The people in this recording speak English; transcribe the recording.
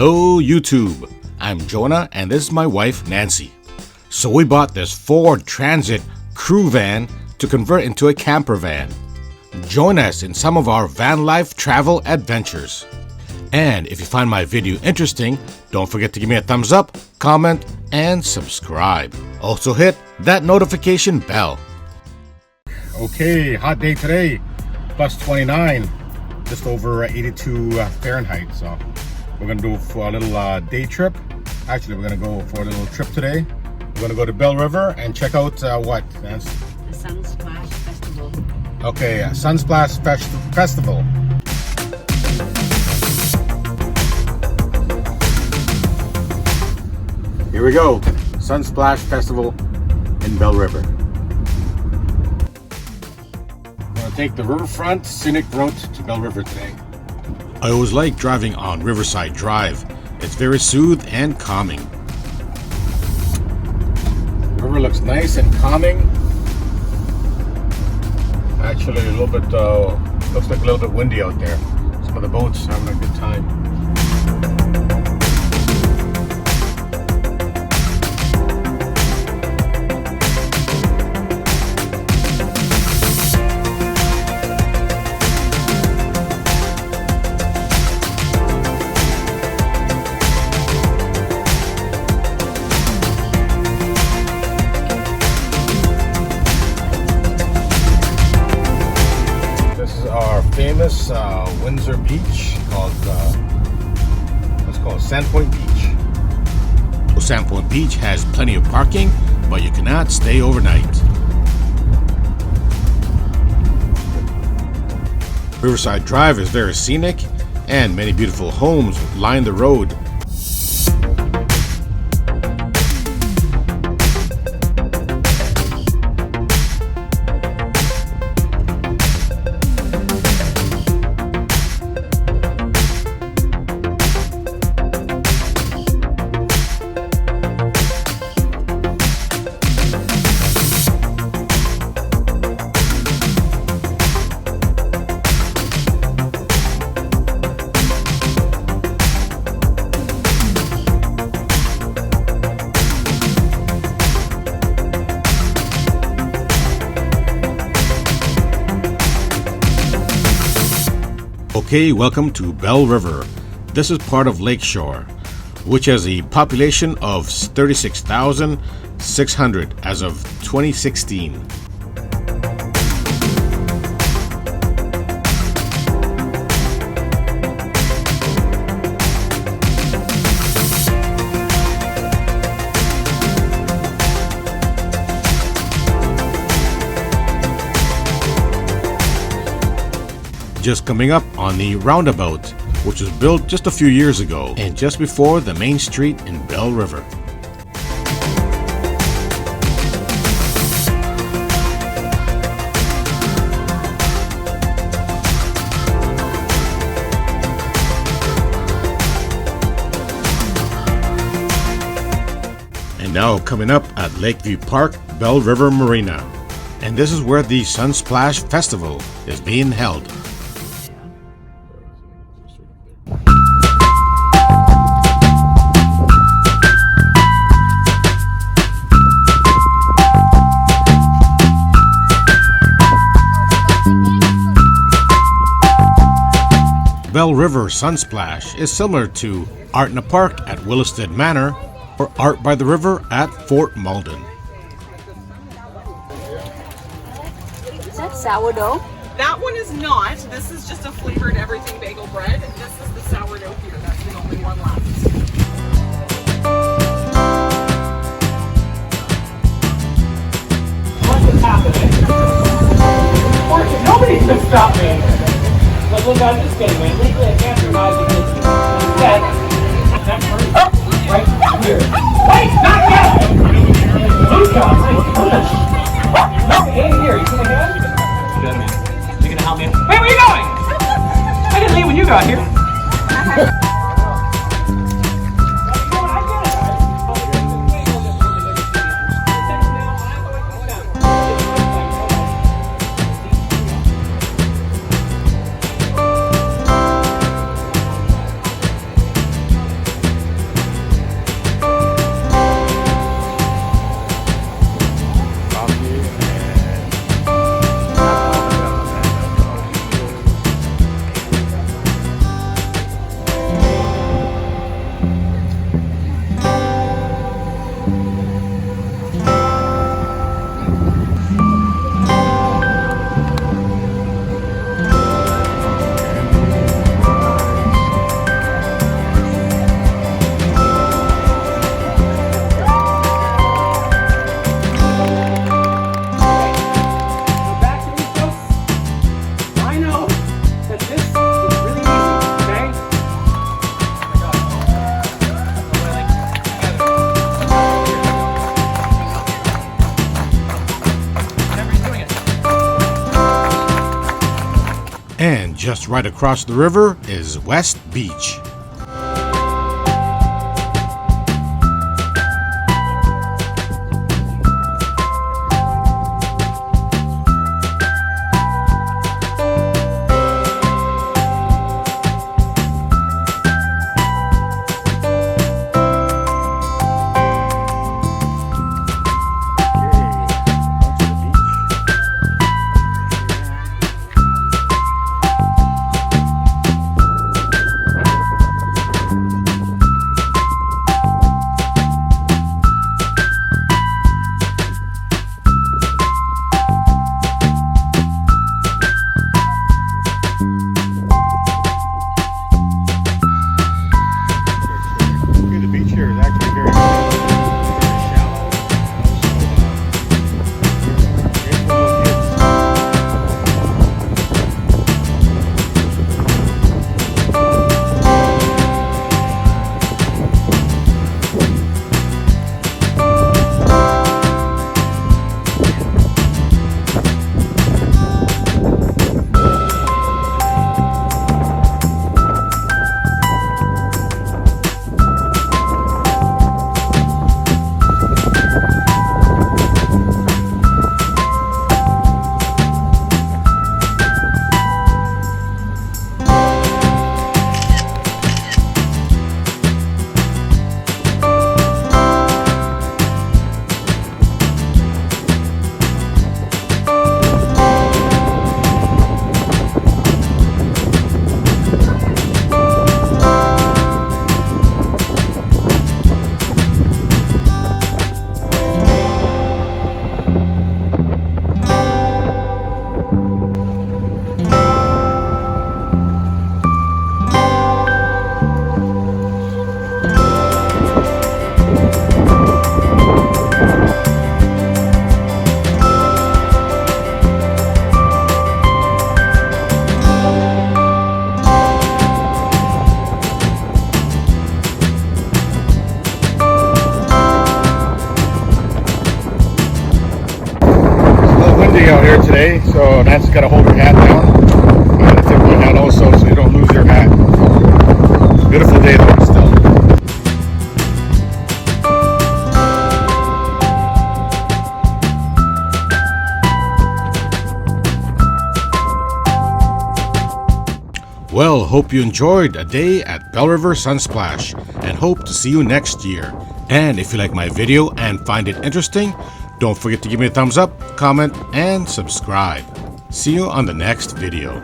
Hello YouTube, I'm Jonah and this is my wife Nancy. So we bought this Ford Transit crew van to convert into a camper van. Join us in some of our van life travel adventures. And if you find my video interesting, don't forget to give me a thumbs up, comment, and subscribe. Also hit that notification bell. Okay, hot day today, plus 29, just over 82 Fahrenheit. So we're gonna do for a little day trip. Actually, we're gonna go for a little trip today. We're gonna go to Belle River and check out what, Nancy? The Sunsplash Festival. Okay, Sunsplash Festival. Here we go, Sunsplash Festival in Belle River. We're gonna take the riverfront scenic route to Belle River today. I always like driving on Riverside Drive. It's very soothed and calming. The river looks nice and calming. Actually, a little bit, looks like a little bit windy out there. Some of the boats having a good time. Famous Windsor Beach called what's called Sandpoint Beach. Sandpoint Beach has plenty of parking, but you cannot stay overnight. Riverside Drive is very scenic, and many beautiful homes line the road. Okay, welcome to Belle River. This is part of Lakeshore, which has a population of 36,600 as of 2016. Just coming up on the roundabout, which was built just a few years ago and just before the main street in Belle River. And now coming up at Lakeview Park, Belle River Marina. And this is where the Sunsplash Festival is being held. Belle River Sunsplash is similar to Art in the Park at Williston Manor or Art by the River at Fort Malden. Is that sourdough? That one is not. This is just a flavored everything bagel bread. This is the sourdough here. That's the only one left. What is happening? Nobody can stop me. Look, I'm just kidding, man. Legally, I can't survive because instead, that person right here. Wait, not yet! Luca, my goodness! No, hey, here, you coming here? Good, man. You gonna help me? Hey, where are you going? I didn't leave when you got here. And just right across the river is West Beach. The beach here is actually very shallow. Out here today, so Nancy's got to hold her hat down. I'm going to tip my hat also so you don't lose your hat. Beautiful day though still. Well, hope you enjoyed a day at Belle River Sunsplash and hope to see you next year. And if you like my video and find it interesting, don't forget to give me a thumbs up, comment, and subscribe. See you on the next video.